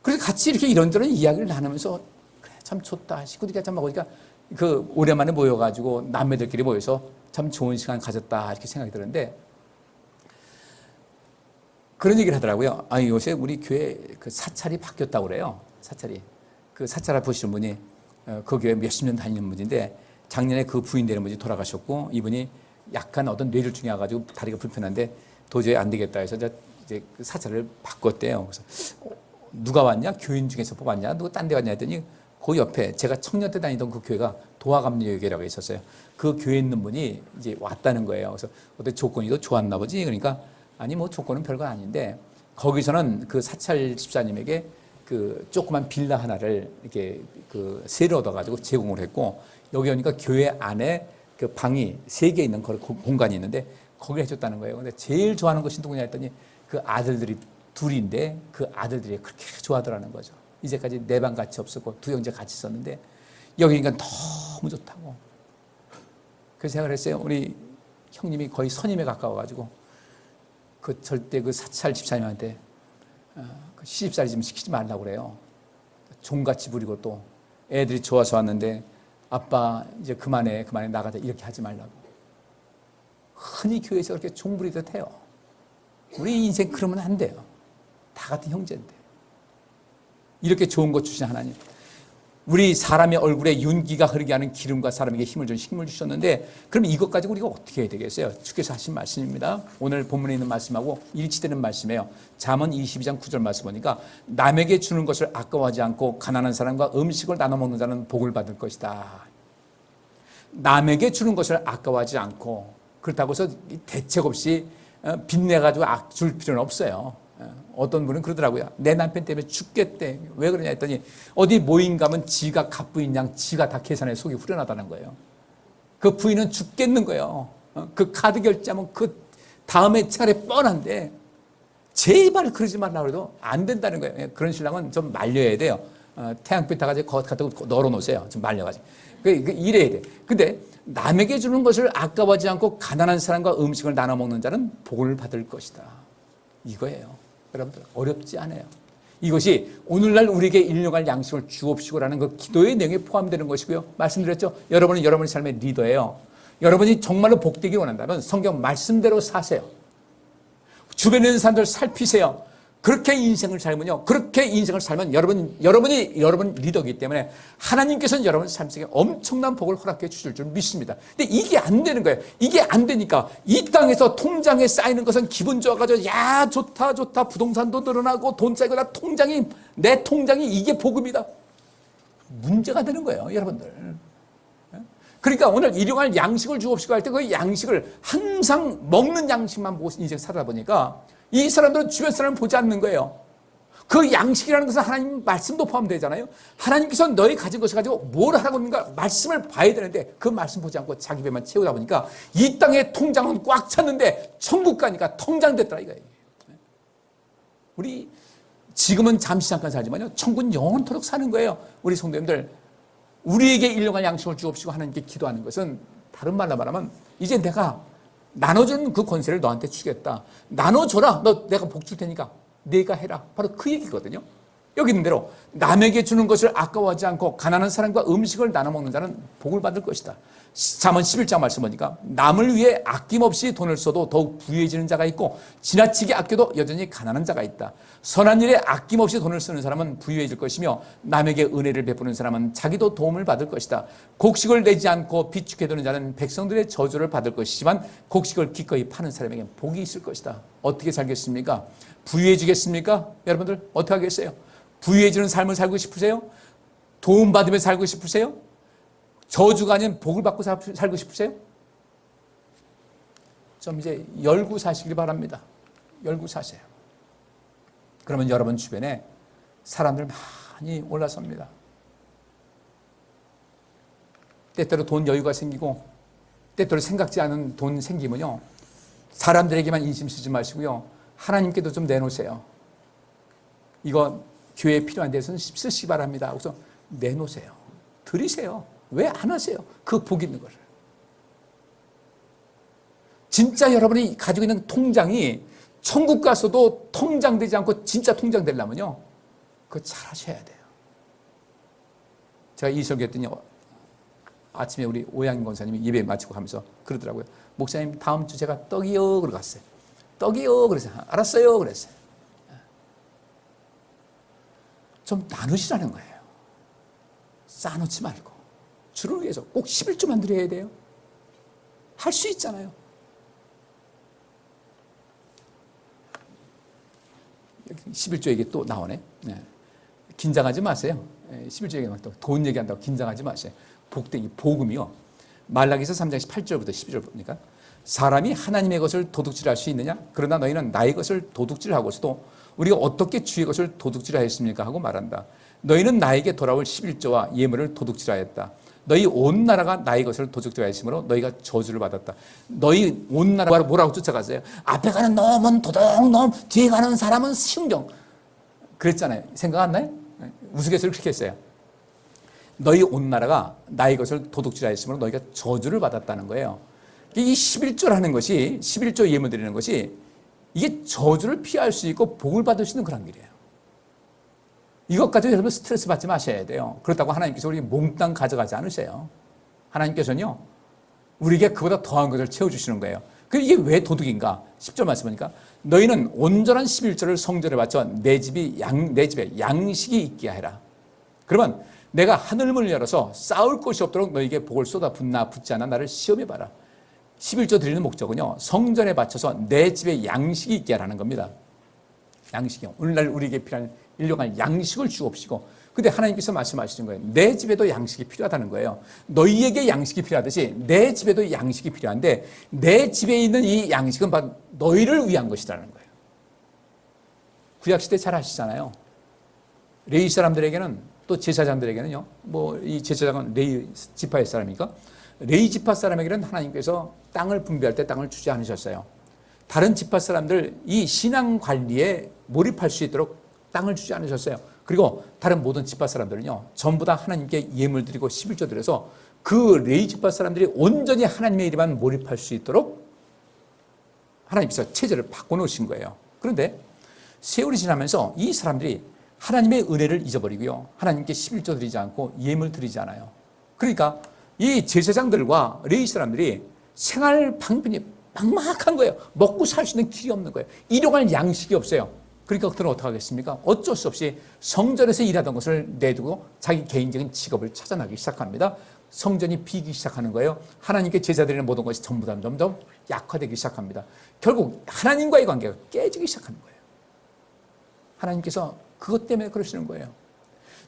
그래서 같이 이렇게 이런저런 이야기를 나누면서 그래, 참 좋다. 식구들끼리 참 먹으니까 오랜만에 모여가지고 남매들끼리 모여서 참 좋은 시간 가졌다 이렇게 생각이 드는데, 그런 얘기를 하더라고요. 요새 우리 교회 그 사찰이 바뀌었다고 그래요. 사찰이. 그 사찰을 보시는 분이 그 교회 몇십 년 다니는 분인데, 작년에 그 부인 되는 분이 돌아가셨고, 이분이 약간 어떤 뇌졸중이 와가지고 다리가 불편한데 도저히 안 되겠다 해서 이제 그 사찰을 바꿨대요. 그래서 누가 왔냐? 교인 중에서 뽑았냐? 누가 딴 데 왔냐 했더니 그 옆에 제가 청년 때 다니던 그 교회가 도화감리교회라고 있었어요. 그 교회에 있는 분이 이제 왔다는 거예요. 그래서 어떻게 조건이 더 좋았나 보지? 그러니까 아니 뭐 조건은 별거 아닌데, 거기서는 그 사찰 집사님에게 그 조그만 빌라 하나를 이렇게 그 세를 얻어가지고 제공을 했고, 여기 오니까 교회 안에 그 방이 3개 있는 공간이 있는데 거기를 해줬다는 거예요. 근데 제일 좋아하는 것이 누구냐 했더니 그 아들들이 둘인데 그 아들들이 그렇게 좋아하더라는 거죠. 이제까지 내 방 같이 없었고 두 형제 같이 있었는데 여기니까 너무 좋다고. 그래서 생각을 했어요. 우리 형님이 거의 선임에 가까워가지고 절대 그 사찰 집사님한테 그 시집살이 좀 시키지 말라고 그래요. 종같이 부리고 또 애들이 좋아서 왔는데 아빠 이제 그만해 나가자 이렇게 하지 말라고. 흔히 교회에서 그렇게 종부리듯 해요. 우리 인생 그러면 안 돼요. 다 같은 형제인데. 이렇게 좋은 것 주신 하나님, 우리 사람의 얼굴에 윤기가 흐르게 하는 기름과 사람에게 힘을 주셨는데, 그럼 이것 가지고 우리가 어떻게 해야 되겠어요? 주께서 하신 말씀입니다. 오늘 본문에 있는 말씀하고 일치되는 말씀이에요. 잠언 22장 9절 말씀 보니까 남에게 주는 것을 아까워하지 않고 가난한 사람과 음식을 나눠 먹는 자는 복을 받을 것이다. 남에게 주는 것을 아까워하지 않고, 그렇다고 해서 대책 없이 빚내가지고 줄 필요는 없어요. 어떤 분은 그러더라고요. 내 남편 때문에 죽겠대. 왜 그러냐 했더니 어디 모임 가면 지가 갑부인 양 지가 다 계산해 속이 후련하다는 거예요. 그 부인은 죽겠는 거예요. 그 카드 결제하면 그 다음에 차라리 뻔한데 제발 그러지 말라고 해도 안 된다는 거예요. 그런 신랑은 좀 말려야 돼요. 태양빛 다 가지고 갖다 널어놓으세요. 좀 말려가지고. 이래야 돼. 근데 남에게 주는 것을 아까워하지 않고 가난한 사람과 음식을 나눠 먹는 자는 복을 받을 것이다. 이거예요. 여러분들 어렵지 않아요. 이것이 오늘날 우리에게 일용할 양식을 주옵시고라는 그 기도의 내용에 포함되는 것이고요. 말씀드렸죠. 여러분은 여러분의 삶의 리더예요. 여러분이 정말로 복되기 원한다면 성경 말씀대로 사세요. 주변에 있는 사람들 살피세요. 그렇게 인생을 살면요, 그렇게 인생을 살면 여러분이 여러분 리더이기 때문에 하나님께서는 여러분 삶 속에 엄청난 복을 허락해 주실 줄 믿습니다. 근데 이게 안 되는 거예요. 이게 안 되니까 이 땅에서 통장에 쌓이는 것은 기분 좋아가지고 야 좋다 좋다, 부동산도 늘어나고 돈 쌓이고, 내 통장이 이게 복음이다. 문제가 되는 거예요, 여러분들. 그러니까 오늘 일용할 양식을 주옵시고 할 때 그 양식을 항상 먹는 양식만 보고 인생 살다 보니까 이 사람들은 주변 사람을 보지 않는 거예요. 그 양식이라는 것은 하나님 말씀도 포함되잖아요. 하나님께서 너희 가진 것을 가지고 뭘 하라고 하는가 말씀을 봐야 되는데 그 말씀 보지 않고 자기 배만 채우다 보니까 이 땅의 통장은 꽉 찼는데 천국 가니까 통장됐더라 이거예요. 우리 지금은 잠시 잠깐 살지만요, 천국은 영원토록 사는 거예요. 우리 성도님들, 우리에게 일용할 양식을 주옵시고 하나님께 기도하는 것은 다른 말로 말하면 이제 내가 나눠주는 그 권세를 너한테 주겠다. 나눠줘라. 내가 복 줄 테니까 네가 해라. 바로 그 얘기거든요. 여기 있는 대로 남에게 주는 것을 아까워하지 않고 가난한 사람과 음식을 나눠 먹는 자는 복을 받을 것이다. 잠언 11장 말씀 보니까 남을 위해 아낌없이 돈을 써도 더욱 부유해지는 자가 있고 지나치게 아껴도 여전히 가난한 자가 있다. 선한 일에 아낌없이 돈을 쓰는 사람은 부유해질 것이며 남에게 은혜를 베푸는 사람은 자기도 도움을 받을 것이다. 곡식을 내지 않고 비축해두는 자는 백성들의 저주를 받을 것이지만 곡식을 기꺼이 파는 사람에게 복이 있을 것이다. 어떻게 살겠습니까? 부유해지겠습니까? 여러분들 어떻게 하겠어요? 부유해지는 삶을 살고 싶으세요? 도움받으며 살고 싶으세요? 저주가 아닌 복을 받고 살고 싶으세요? 좀 이제 열구 사시길 바랍니다. 열구 사세요. 그러면 여러분 주변에 사람들 많이 올라섭니다. 때때로 돈 여유가 생기고 때때로 생각지 않은 돈 생기면요, 사람들에게만 인심 쓰지 마시고요, 하나님께도 좀 내놓으세요. 이거 교회에 필요한 데서는 쓰시기 바랍니다. 그래서 내놓으세요. 드리세요. 왜 안 하세요? 그 복 있는 거를. 진짜 여러분이 가지고 있는 통장이 천국 가서도 통장되지 않고 진짜 통장 되려면요, 그거 잘 하셔야 돼요. 제가 이 설교했더니 아침에 우리 오양인 권사님이 예배 마치고 하면서 그러더라고요. 목사님 다음 주 제가 떡이요 그러고 갔어요. 떡이요 그래서 알았어요 그랬어요. 좀 나누시라는 거예요. 쌓아놓지 말고 주를 위해서 꼭 11조만 드려야 돼요. 할 수 있잖아요. 11조 얘기 또 나오네. 긴장하지 마세요. 11조 얘기하면 또 돈 얘기한다고 긴장하지 마세요. 복되기 복음이요. 말라기서 3장 18절부터 12절 보니까 사람이 하나님의 것을 도둑질할 수 있느냐? 그러나 너희는 나의 것을 도둑질하고서도 우리가 어떻게 주의 것을 도둑질하였습니까? 하고 말한다. 너희는 나에게 돌아올 11조와 예물을 도둑질하였다. 너희 온 나라가 나의 것을 도둑질하였으므로 너희가 저주를 받았다. 너희 온 나라가 뭐라고 쫓아갔어요? 앞에 가는 놈은 도둑놈, 뒤에 가는 사람은 신경. 그랬잖아요. 생각 안 나요? 우스갯소리를 그렇게 했어요. 너희 온 나라가 나의 것을 도둑질하였으므로 너희가 저주를 받았다는 거예요. 이 11조라는 것이, 11조 예물 드리는 것이 이게 저주를 피할 수 있고 복을 받을 수 있는 그런 길이에요. 이것 가지고 여러분 스트레스 받지 마셔야 돼요. 그렇다고 하나님께서 우리 몽땅 가져가지 않으세요. 하나님께서는요, 우리에게 그보다 더한 것을 채워주시는 거예요. 이게 왜 도둑인가? 10절 말씀 보니까 너희는 온전한 11조를 성전에 바쳐 내 집에 양식이 있게 하라. 그러면 내가 하늘문을 열어서 싸울 곳이 없도록 너희에게 복을 쏟아붓나 붓지 않아 나를 시험해봐라. 11조 드리는 목적은요, 성전에 바쳐서 내 집에 양식이 있게 하라는 겁니다. 양식이요. 오늘날 우리에게 필요한 일용할 양식을 주옵시고, 근데 하나님께서 말씀하시는 거예요. 내 집에도 양식이 필요하다는 거예요. 너희에게 양식이 필요하듯이 내 집에도 양식이 필요한데 내 집에 있는 이 양식은 바로 너희를 위한 것이라는 거예요. 구약시대 잘 아시잖아요. 레위 사람들에게는, 또 제사장들에게는요, 이 제사장은 레위 지파의 사람이니까 레위 지파 사람에게는 하나님께서 땅을 분배할 때 땅을 주지 않으셨어요. 다른 지파 사람들 이 신앙 관리에 몰입할 수 있도록 땅을 주지 않으셨어요. 그리고 다른 모든 지파 사람들은요, 전부 다 하나님께 예물 드리고 11조 드려서 그 레위 지파 사람들이 온전히 하나님의 일에만 몰입할 수 있도록 하나님께서 체제를 바꿔놓으신 거예요. 그런데 세월이 지나면서 이 사람들이 하나님의 은혜를 잊어버리고요, 하나님께 11조 드리지 않고 예물 드리지 않아요. 그러니까 이 제사장들과 레위 사람들이 생활 방편이 막막한 거예요. 먹고 살 수 있는 길이 없는 거예요. 일용할 양식이 없어요. 그러니까 그들은 어떻게 하겠습니까? 어쩔 수 없이 성전에서 일하던 것을 내두고 자기 개인적인 직업을 찾아나기 시작합니다. 성전이 비기 시작하는 거예요. 하나님께 제자드리는 모든 것이 전부 다 점점 약화되기 시작합니다. 결국 하나님과의 관계가 깨지기 시작하는 거예요. 하나님께서 그것 때문에 그러시는 거예요.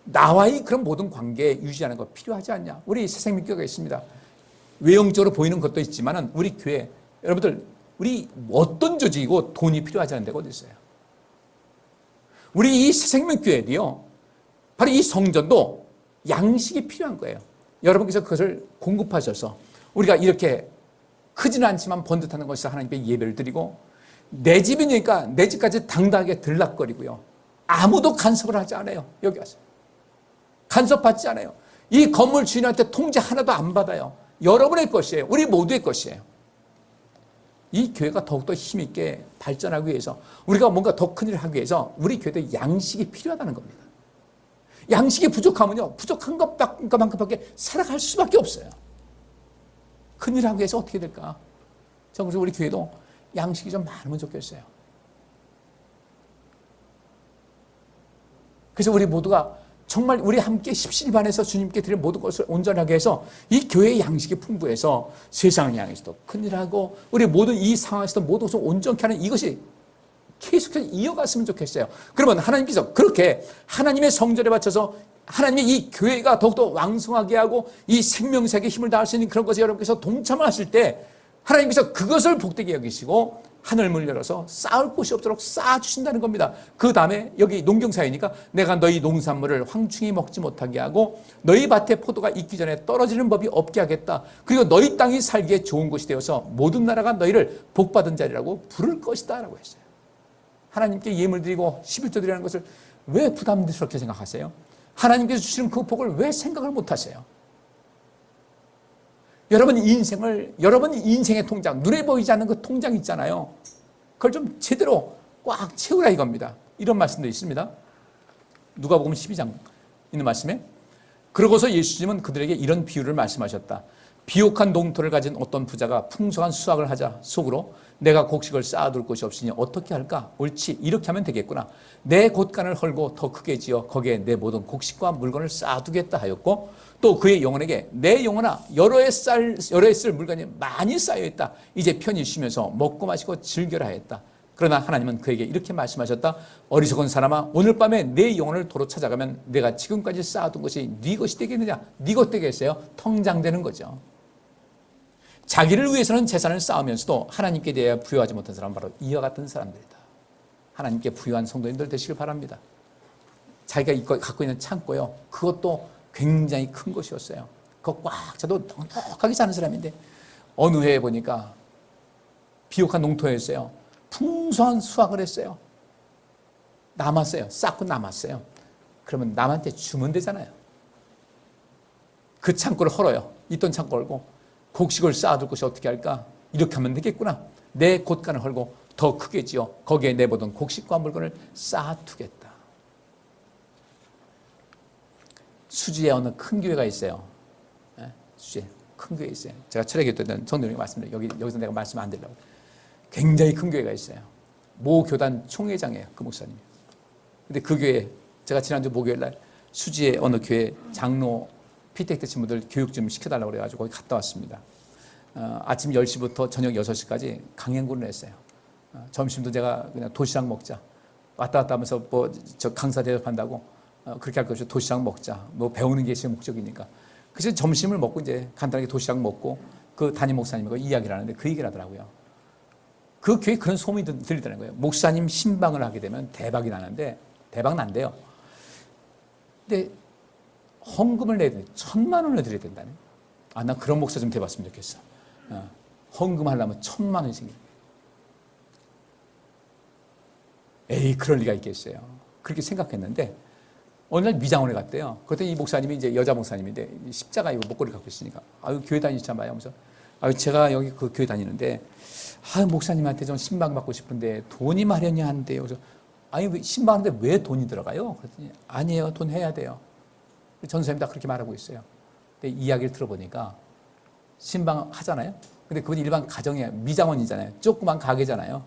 나와의 그런 모든 관계 유지하는 거 필요하지 않냐? 우리 새생명교회가 있습니다. 외형적으로 보이는 것도 있지만 우리 교회, 여러분들, 우리 어떤 조직이고 돈이 필요하지 않은 데가 어디 있어요? 우리 이 새생명교회도요, 바로 이 성전도 양식이 필요한 거예요. 여러분께서 그것을 공급하셔서 우리가 이렇게 크지는 않지만 번듯하는 것에서 하나님께 예배를 드리고, 내 집이니까 내 집까지 당당하게 들락거리고요, 아무도 간섭을 하지 않아요. 여기 와서 간섭받지 않아요. 이 건물 주인한테 통제 하나도 안 받아요. 여러분의 것이에요. 우리 모두의 것이에요. 이 교회가 더욱더 힘있게 발전하기 위해서, 우리가 뭔가 더 큰 일을 하기 위해서 우리 교회도 양식이 필요하다는 겁니다. 양식이 부족하면요, 부족한 것만큼밖에 살아갈 수밖에 없어요. 큰 일을 하기 위해서 어떻게 될까? 그래서 우리 교회도 양식이 좀 많으면 좋겠어요. 그래서 우리 모두가 정말 우리 함께 십시일반해서 주님께 드린 모든 것을 온전하게 해서 이 교회의 양식이 풍부해서 세상을 향해서도 큰일하고 우리 모든 이 상황에서도 모든 것을 온전케 하는 이것이 계속해서 이어갔으면 좋겠어요. 그러면 하나님께서 그렇게 하나님의 성전에 바쳐서 하나님의 이 교회가 더욱더 왕성하게 하고 이 생명색에 힘을 다할 수 있는 그런 것에 여러분께서 동참을 하실 때 하나님께서 그것을 복되게 여기시고 하늘문을 열어서 쌓을 곳이 없도록 쌓아주신다는 겁니다. 그 다음에 여기 농경사회니까 내가 너희 농산물을 황충이 먹지 못하게 하고 너희 밭에 포도가 익기 전에 떨어지는 법이 없게 하겠다. 그리고 너희 땅이 살기에 좋은 곳이 되어서 모든 나라가 너희를 복받은 자리라고 부를 것이다 라고 했어요. 하나님께 예물 드리고 11조 드리라는 것을 왜 부담스럽게 생각하세요? 하나님께서 주시는 그 복을 왜 생각을 못하세요? 여러분 인생의 통장, 눈에 보이지 않는 그 통장 있잖아요. 그걸 좀 제대로 꽉 채우라 이겁니다. 이런 말씀도 있습니다. 누가복음 12장 있는 말씀에, 그러고서 예수님은 그들에게 이런 비유를 말씀하셨다. 비옥한 농토를 가진 어떤 부자가 풍성한 수확을 하자 속으로 내가 곡식을 쌓아둘 곳이 없으니 어떻게 할까? 옳지, 이렇게 하면 되겠구나. 내 곳간을 헐고 더 크게 지어 거기에 내 모든 곡식과 물건을 쌓아두겠다 하였고, 또 그의 영혼에게 내 영혼아 여러 해 쓸 물건이 많이 쌓여있다. 이제 편히 쉬면서 먹고 마시고 즐겨라 했다. 그러나 하나님은 그에게 이렇게 말씀하셨다. 어리석은 사람아, 오늘 밤에 내 영혼을 도로 찾아가면 내가 지금까지 쌓아둔 것이 네 것이 되겠느냐? 네 것 되겠어요? 텅장되는 거죠. 자기를 위해서는 재산을 쌓으면서도 하나님께 대해 부여하지 못한 사람은 바로 이와 같은 사람들이다. 하나님께 부여한 성도님들 되시길 바랍니다. 자기가 갖고 있는 창고요, 그것도 굉장히 큰 것이었어요. 그거 꽉 차도 넉넉하게 사는 사람인데 어느 해에 보니까 비옥한 농토였어요. 풍성한 수확을 했어요. 남았어요. 쌓고 남았어요. 그러면 남한테 주면 되잖아요. 그 창고를 헐어요. 있던 창고 헐고 곡식을 쌓아둘 것이 어떻게 할까? 이렇게 하면 되겠구나. 내 곳간을 헐고 더 크게 지어 거기에 내 모든 곡식과 물건을 쌓아두겠다. 수지에 어느 큰 교회가 있어요. 수지에 큰 교회 있어요. 제가 철회교회 때는 성도님에게 말씀드려요. 여기서 내가 말씀 안 드리려고. 굉장히 큰 교회가 있어요. 모 교단 총회장이에요. 그 목사님이. 근데 그 교회, 제가 지난주 목요일 날 수지의 어느 교회 장로 피텍트 친구들 교육 좀 시켜달라고 그래가지고 거기 갔다 왔습니다. 아침 10시부터 저녁 6시까지 강행군을 했어요. 점심도 제가 그냥 도시락 먹자. 왔다 갔다 하면서 뭐 저 강사 대접한다고 그렇게 할 것 없이 도시락 먹자. 뭐 배우는 게 제 목적이니까. 그래서 점심을 먹고 이제 간단하게 도시락 먹고 그 담임 목사님과 이야기를 하는데 그 얘기를 하더라고요. 그 교회 그런 소문이 들리더라는 거예요. 목사님 신방을 하게 되면 대박이 나는데, 대박 난대요. 근데 헌금을 내야 돼. 1,000만 원을 드려야 된다네. 아, 나 그런 목사 좀 돼봤으면 좋겠어. 헌금하려면 1,000만 원이 생겨. 에이, 그럴 리가 있겠어요. 그렇게 생각했는데 어느 날 미장원에 갔대요. 그랬더니 이 목사님이 이제 여자 목사님인데 십자가 이거 목걸이 갖고 있으니까 아유 교회 다니시잖아요. 하면서 아유 제가 여기 그 교회 다니는데 아유 목사님한테 좀 신방 받고 싶은데 돈이 마련이 안 돼요. 그래서 아니 신방하는데 왜 돈이 들어가요? 그랬더니 아니에요, 돈 해야 돼요. 전도사님 다 그렇게 말하고 있어요. 근데 이야기를 들어보니까 신방 하잖아요. 근데 그건 일반 가정이에요. 미장원이잖아요. 조그만 가게잖아요.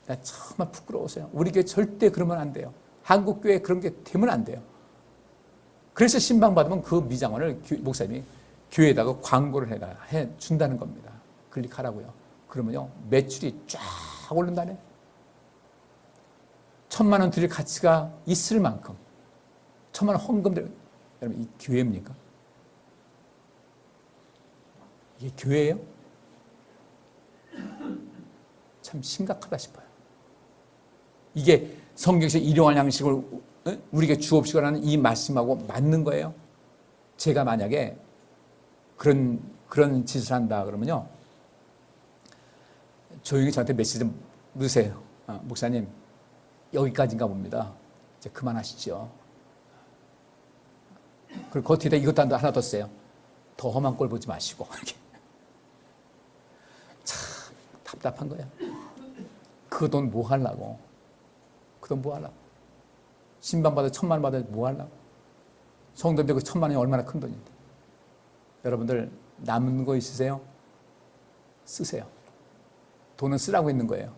나 정말 부끄러워서요. 우리 교회 절대 그러면 안 돼요. 한국 교회 그런 게 되면 안 돼요. 그래서 신방 받으면 그 미장원을 목사님이 교회에다가 광고를 해 준다는 겁니다. 클릭하라고요. 그러면요 매출이 쫙 오른다네. 1,000만 원 드릴 가치가 있을 만큼 1,000만 원 헌금 드려. 여러분 이 교회입니까? 이게 교회예요? 참 심각하다 싶어요. 이게 성경에서 일용할 양식을 우리에게 주옵시고라는 이 말씀하고 맞는 거예요. 제가 만약에 그런 짓을 한다 그러면요 조용히 저한테 메시지 좀 넣으세요. 목사님 여기까지인가 봅니다. 이제 그만하시죠. 그리고 그 뒤에 이것도 하나 더 써요. 더 험한 꼴 보지 마시고. 이렇게. 참 답답한 거예요. 그 돈 뭐 하려고? 그 돈 뭐 하려고? 신방 받아 1,000만 원 받아 뭐 하려고? 성도인데 그 1,000만 원이 얼마나 큰 돈인데. 여러분들 남는 거 있으세요? 쓰세요. 돈은 쓰라고 있는 거예요.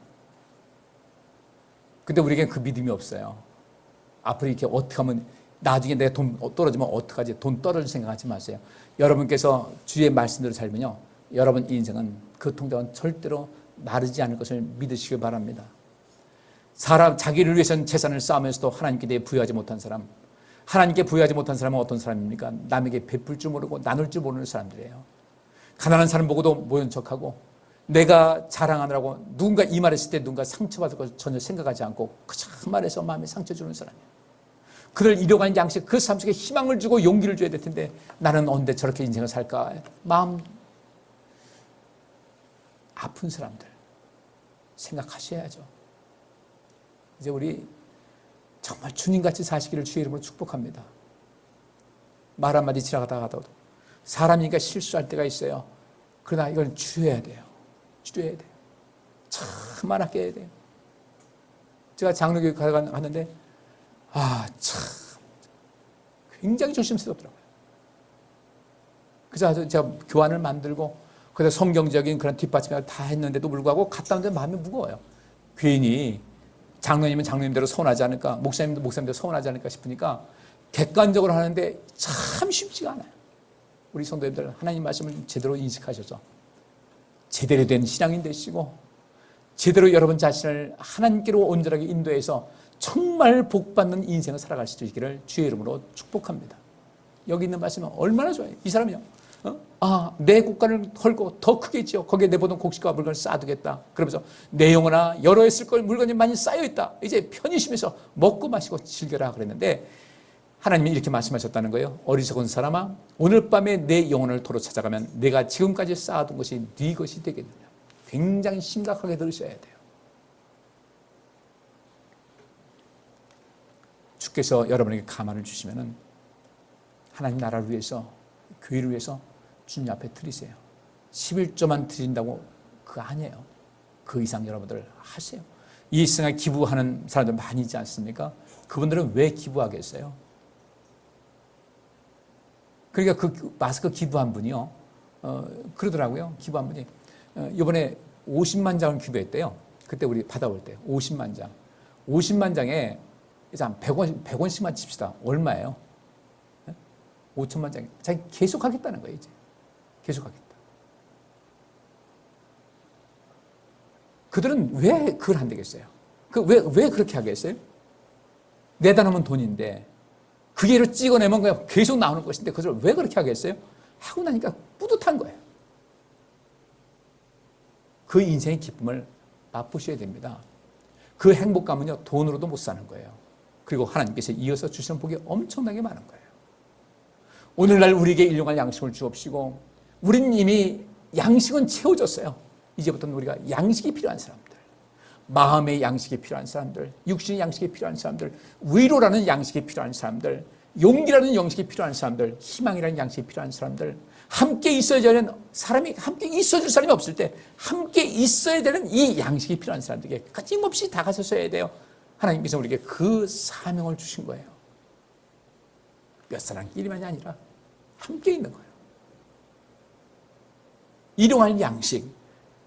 근데 우리에겐 그 믿음이 없어요. 앞으로 이렇게 어떻게 하면 나중에 내가 돈 떨어지면 어떡하지? 돈 떨어질 생각하지 마세요. 여러분께서 주의 말씀대로 살면요. 여러분 인생은 그 통장은 절대로 마르지 않을 것을 믿으시길 바랍니다. 사람 자기를 위해서는 재산을 쌓으면서도 하나님께 대해 부여하지 못한 사람, 하나님께 부여하지 못한 사람은 어떤 사람입니까? 남에게 베풀 줄 모르고 나눌 줄 모르는 사람들이에요. 가난한 사람 보고도 모른 척하고 내가 자랑하느라고 누군가 이 말했을 때 누군가 상처받을 것을 전혀 생각하지 않고 그저 말해서 마음에 상처 주는 사람이에요. 그를 이뤄가는 양식, 그 삶 속에 희망을 주고 용기를 줘야 될 텐데 나는 언제 저렇게 인생을 살까? 마음 아픈 사람들 생각하셔야죠. 이제 우리 정말 주님같이 사시기를 주의 이름으로 축복합니다. 말 한마디 지나가다가 하더라도 사람이니까 실수할 때가 있어요. 그러나 이걸 줄여야 돼요. 줄여야 돼요. 참 많게 해야 돼요. 제가 장로교육 가는데 참 굉장히 조심스럽더라고요. 그래서 제가 교환을 만들고 그래서 성경적인 그런 뒷받침을 다 했는데도 불구하고 갔다 오는데 마음이 무거워요. 괜히 장로님은 장로님대로 서운하지 않을까, 목사님도 목사님대로 서운하지 않을까 싶으니까 객관적으로 하는데 참 쉽지가 않아요. 우리 성도님들 하나님 말씀을 제대로 인식하셔서 제대로 된 신앙인 되시고 제대로 여러분 자신을 하나님께로 온전하게 인도해서 정말 복받는 인생을 살아갈 수 있기를 주의 이름으로 축복합니다. 여기 있는 말씀은 얼마나 좋아요. 이 사람이요. 내 국간을 헐고 더 크게 지어 거기에 내 보던 곡식과 물건을 쌓아두겠다. 그러면서 내 영혼아 여러 해 쓸 걸 물건이 많이 쌓여있다. 이제 편히 쉬면서 먹고 마시고 즐겨라 그랬는데 하나님이 이렇게 말씀하셨다는 거예요. 어리석은 사람아 오늘 밤에 내 영혼을 도로 찾아가면 내가 지금까지 쌓아둔 것이 네 것이 되겠느냐. 굉장히 심각하게 들으셔야 돼요. 주께서 여러분에게 가만을 주시면은 하나님 나라를 위해서 교회를 위해서 주님 앞에 드리세요. 11조만 드린다고 그거 아니에요. 그 이상 여러분들 하세요. 이 세상에 기부하는 사람들 많이 있지 않습니까? 그분들은 왜 기부하겠어요? 그러니까 그 마스크 기부한 분이요. 그러더라고요. 기부한 분이. 이번에 50만 장을 기부했대요. 그때 우리 받아올 때 50만 장. 50만 장에 이제 한 100원씩만 칩시다. 얼마예요? 5천만 장. 자기 계속 하겠다는 거예요, 이제. 계속 하겠다. 그들은 왜 그걸 안 되겠어요? 왜 그렇게 하겠어요? 내다 놓으면 돈인데, 그 예로 찍어내면 그냥 계속 나오는 것인데, 그걸 왜 그렇게 하겠어요? 하고 나니까 뿌듯한 거예요. 그 인생의 기쁨을 맛보셔야 됩니다. 그 행복감은요, 돈으로도 못 사는 거예요. 그리고 하나님께서 이어서 주시는 복이 엄청나게 많은 거예요. 오늘날 우리에게 일용할 양식을 주옵시고 우리는 이미 양식은 채워졌어요. 이제부터는 우리가 양식이 필요한 사람들, 마음의 양식이 필요한 사람들, 육신의 양식이 필요한 사람들, 위로라는 양식이 필요한 사람들, 용기라는 양식이 필요한 사람들, 희망이라는 양식이 필요한 사람들, 함께 있어야 되는 사람이, 함께 있어줄 사람이 없을 때 함께 있어야 되는 이 양식이 필요한 사람들에게 끊임없이 다가서야 돼요. 하나님께서 우리에게 그 사명을 주신 거예요. 몇 사람끼리만이 아니라 함께 있는 거예요. 일용할 양식,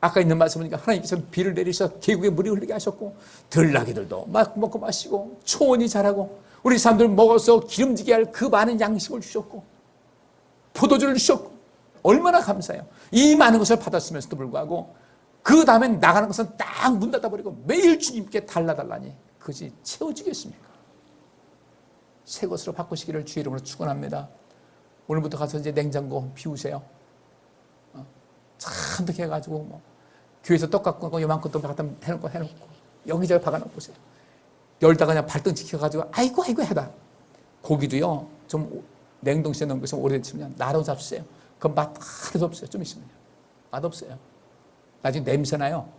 아까 있는 말씀 보니까 하나님께서 비를 내리셔 계곡에 물이 흐르게 하셨고 들나귀들도 먹고 마시고 초원이 자라고 우리 사람들 먹어서 기름지게 할 그 많은 양식을 주셨고 포도주를 주셨고 얼마나 감사해요. 이 많은 것을 받았으면서도 불구하고 그 다음에 나가는 것은 딱 문 닫아버리고 매일 주님께 달라달라니 그것이 채워지겠습니까? 새 것으로 바꾸시기를 주의 이름으로 축원합니다. 오늘부터 가서 이제 냉장고 비우세요. 잔뜩 해가지고 뭐 교회에서 떡 갖고 가고 요만큼 또 갖다 해놓고 여기저기 박아놓고 오세요. 열다가 그냥 발등 지켜가지고 아이고 하다. 고기도요 좀 냉동실에 넣은 것이 오래되면 나로 잡수세요. 그건 맛 하나도 없어요. 좀 있으면요 맛 없어요. 나중에 냄새나요.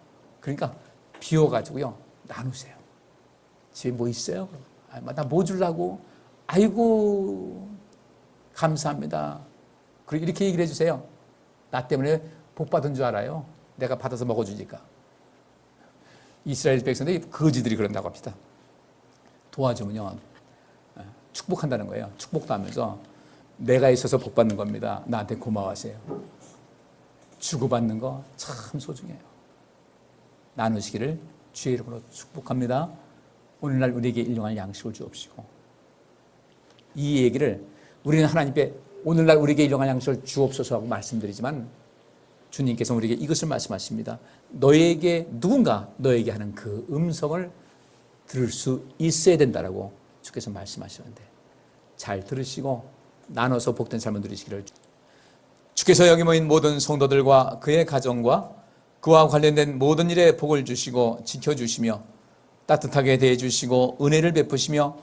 그러니까 비워가지고요 나누세요. 집에 뭐 있어요? 나 뭐 주려고? 아이고 감사합니다. 그리고 이렇게 얘기를 해주세요. 나 때문에 복 받은 줄 알아요. 내가 받아서 먹어주니까. 이스라엘 백성들이 거지들이 그런다고 합니다. 도와주면요 축복한다는 거예요. 축복도 하면서 내가 있어서 복 받는 겁니다. 나한테 고마워하세요. 주고받는 거 참 소중해요. 나누시기를 주의 이름으로 축복합니다. 오늘날 우리에게 일용할 양식을 주옵시고 이 얘기를 우리는 하나님께 오늘날 우리에게 일용할 양식을 주옵소서 하고 말씀드리지만 주님께서 우리에게 이것을 말씀하십니다. 누군가 너에게 하는 그 음성을 들을 수 있어야 된다라고 주께서 말씀하시는데 잘 들으시고 나눠서 복된 삶을 누리시기를 주께서 여기 모인 모든 성도들과 그의 가정과 그와 관련된 모든 일에 복을 주시고 지켜주시며 따뜻하게 대해주시고 은혜를 베푸시며